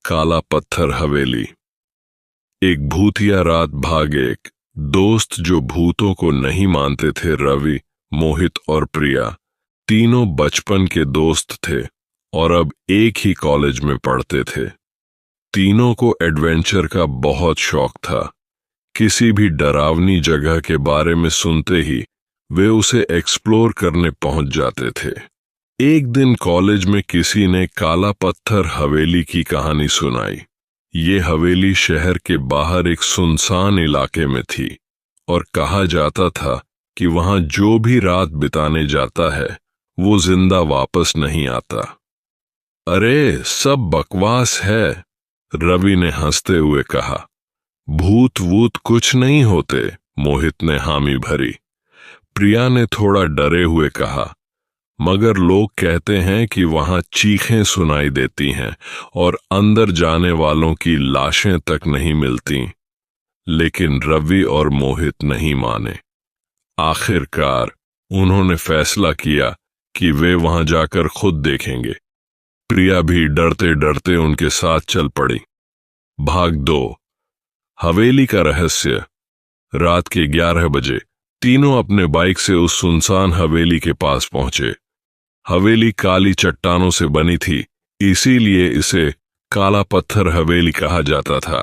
काला पत्थर हवेली। एक भूतिया रात भाग एक दोस्त जो भूतों को नहीं मानते थे, रवि, मोहित और प्रिया, तीनों बचपन के दोस्त थे और अब एक ही कॉलेज में पढ़ते थे। तीनों को एडवेंचर का बहुत शौक था। किसी भी डरावनी जगह के बारे में सुनते ही वे उसे एक्सप्लोर करने पहुंच जाते थे। एक दिन कॉलेज में किसी ने काला पत्थर हवेली की कहानी सुनाई। ये हवेली शहर के बाहर एक सुनसान इलाके में थी और कहा जाता था कि वहां जो भी रात बिताने जाता है वो जिंदा वापस नहीं आता। अरे सब बकवास है, रवि ने हंसते हुए कहा। भूत वूत कुछ नहीं होते, मोहित ने हामी भरी। प्रिया ने थोड़ा डरे हुए कहा, मगर लोग कहते हैं कि वहां चीखें सुनाई देती हैं और अंदर जाने वालों की लाशें तक नहीं मिलती। लेकिन रवि और मोहित नहीं माने। आखिरकार उन्होंने फैसला किया कि वे वहां जाकर खुद देखेंगे। प्रिया भी डरते डरते उनके साथ चल पड़ी। भाग 2, हवेली का रहस्य। रात के 11 बजे तीनों अपने बाइक से उस सुनसान हवेली के पास पहुंचे। हवेली काली चट्टानों से बनी थी, इसीलिए इसे काला पत्थर हवेली कहा जाता था।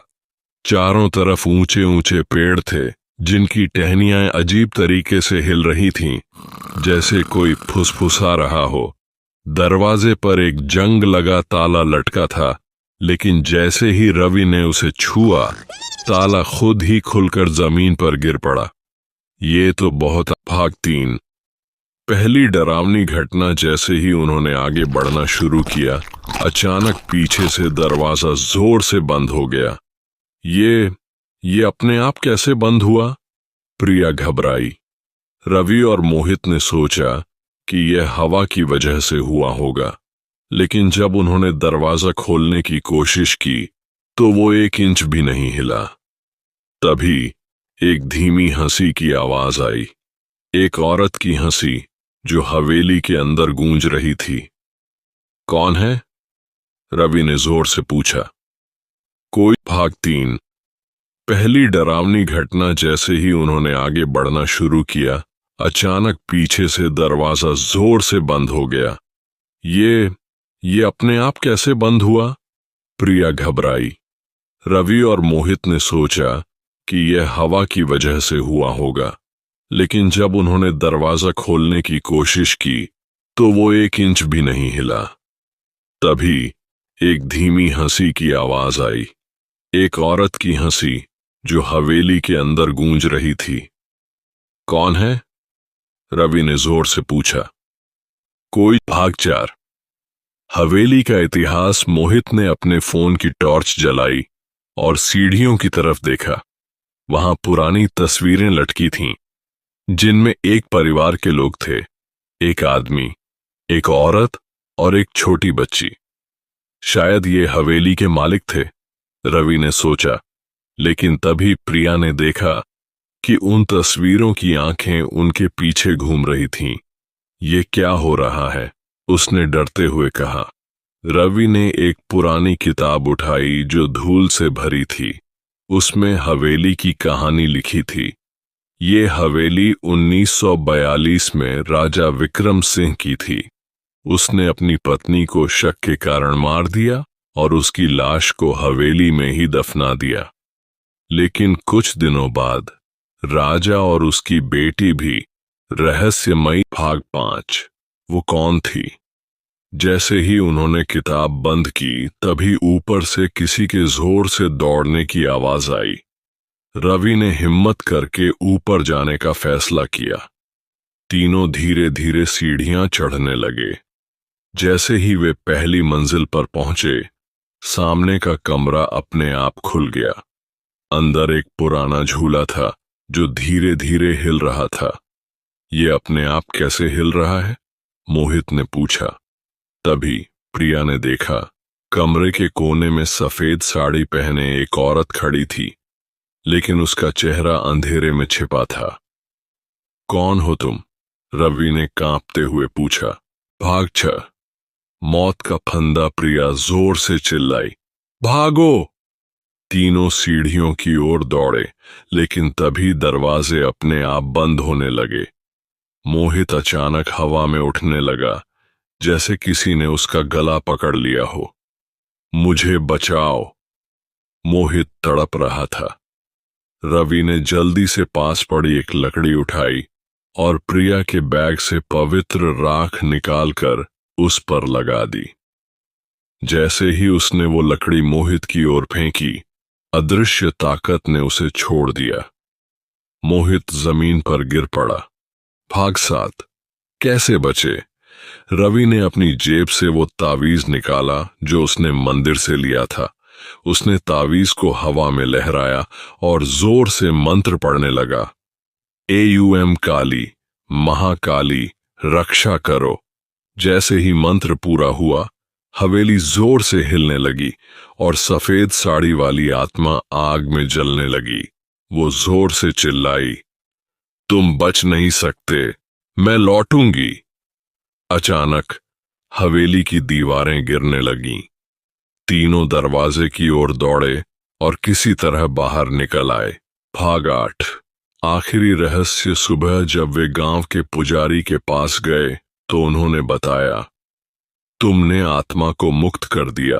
चारों तरफ ऊंचे ऊंचे पेड़ थे जिनकी टहनियां अजीब तरीके से हिल रही थीं, जैसे कोई फुसफुसा रहा हो। दरवाजे पर एक जंग लगा ताला लटका था, लेकिन जैसे ही रवि ने उसे छुआ, ताला खुद ही खुलकर जमीन पर गिर पड़ा। ये तो बहुत। भाग 3, पहली डरावनी घटना। जैसे ही उन्होंने आगे बढ़ना शुरू किया, अचानक पीछे से दरवाजा जोर से बंद हो गया। ये अपने आप कैसे बंद हुआ? प्रिया घबराई। रवि और मोहित ने सोचा कि यह हवा की वजह से हुआ होगा, लेकिन जब उन्होंने दरवाजा खोलने की कोशिश की तो वो 1 इंच भी नहीं हिला। तभी एक धीमी हंसी की आवाज आई, एक औरत की हंसी जो हवेली के अंदर गूंज रही थी। कौन है? रवि ने जोर से पूछा। कोई। भाग 3, पहली डरावनी घटना। जैसे ही उन्होंने आगे बढ़ना शुरू किया, अचानक पीछे से दरवाजा जोर से बंद हो गया। ये अपने आप कैसे बंद हुआ? प्रिया घबराई। रवि और मोहित ने सोचा कि यह हवा की वजह से हुआ होगा, लेकिन जब उन्होंने दरवाजा खोलने की कोशिश की तो वो 1 इंच भी नहीं हिला। तभी एक धीमी हंसी की आवाज आई, एक औरत की हंसी जो हवेली के अंदर गूंज रही थी। कौन है? रवि ने जोर से पूछा। कोई। भाग 4, हवेली का इतिहास। मोहित ने अपने फोन की टॉर्च जलाई और सीढ़ियों की तरफ देखा। वहां पुरानी तस्वीरें लटकी थीं, जिनमें एक परिवार के लोग थे, एक आदमी, एक औरत और एक छोटी बच्ची। शायद ये हवेली के मालिक थे, रवि ने सोचा। लेकिन तभी प्रिया ने देखा कि उन तस्वीरों की आंखें उनके पीछे घूम रही थीं। ये क्या हो रहा है? उसने डरते हुए कहा। रवि ने एक पुरानी किताब उठाई जो धूल से भरी थी। उसमें हवेली की कहानी लिखी थी। ये हवेली 1942 में राजा विक्रम सिंह की थी। उसने अपनी पत्नी को शक के कारण मार दिया और उसकी लाश को हवेली में ही दफना दिया। लेकिन कुछ दिनों बाद राजा और उसकी बेटी भी रहस्यमयी। भाग 5, वो कौन थी? जैसे ही उन्होंने किताब बंद की, तभी ऊपर से किसी के जोर से दौड़ने की आवाज आई। रवि ने हिम्मत करके ऊपर जाने का फैसला किया। तीनों धीरे धीरे सीढ़ियां चढ़ने लगे। जैसे ही वे पहली मंजिल पर पहुंचे, सामने का कमरा अपने आप खुल गया। अंदर एक पुराना झूला था जो धीरे धीरे हिल रहा था। ये अपने आप कैसे हिल रहा है? मोहित ने पूछा। तभी प्रिया ने देखा, कमरे के कोने में सफेद साड़ी पहने एक औरत खड़ी थी, लेकिन उसका चेहरा अंधेरे में छिपा था। कौन हो तुम? रवि ने कांपते हुए पूछा। भाग 6, मौत का फंदा। प्रिया जोर से चिल्लाई। भागो! तीनों सीढ़ियों की ओर दौड़े, लेकिन तभी दरवाजे अपने आप बंद होने लगे। मोहित अचानक हवा में उठने लगा, जैसे किसी ने उसका गला पकड़ लिया हो। मुझे बचाओ! मोहित तड़प रहा था। रवि ने जल्दी से पास पड़ी एक लकड़ी उठाई और प्रिया के बैग से पवित्र राख निकालकर उस पर लगा दी। जैसे ही उसने वो लकड़ी मोहित की ओर फेंकी, अदृश्य ताकत ने उसे छोड़ दिया। मोहित जमीन पर गिर पड़ा। भाग साथ, कैसे बचे? रवि ने अपनी जेब से वो तावीज निकाला जो उसने मंदिर से लिया था। उसने तावीज को हवा में लहराया और जोर से मंत्र पढ़ने लगा। एयूएम काली, महाकाली, रक्षा करो। जैसे ही मंत्र पूरा हुआ, हवेली जोर से हिलने लगी और सफेद साड़ी वाली आत्मा आग में जलने लगी। वो जोर से चिल्लाई, तुम बच नहीं सकते, मैं लौटूंगी। अचानक हवेली की दीवारें गिरने लगीं। तीनों दरवाजे की ओर दौड़े और किसी तरह बाहर निकल आए। भाग 8। आखिरी रहस्य। सुबह जब वे गांव के पुजारी के पास गए तो उन्होंने बताया, तुमने आत्मा को मुक्त कर दिया,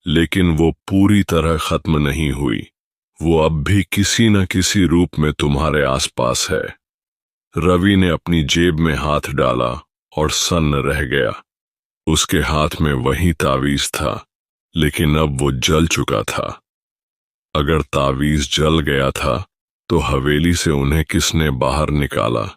लेकिन वो पूरी तरह खत्म नहीं हुई। वो अब भी किसी न किसी रूप में तुम्हारे आसपास है। रवि ने अपनी जेब में हाथ डाला और सन्न रह गया। उसके हाथ में वही तावीज था, लेकिन अब वो जल चुका था। अगर तावीज जल गया था तो हवेली से उन्हें किसने बाहर निकाला?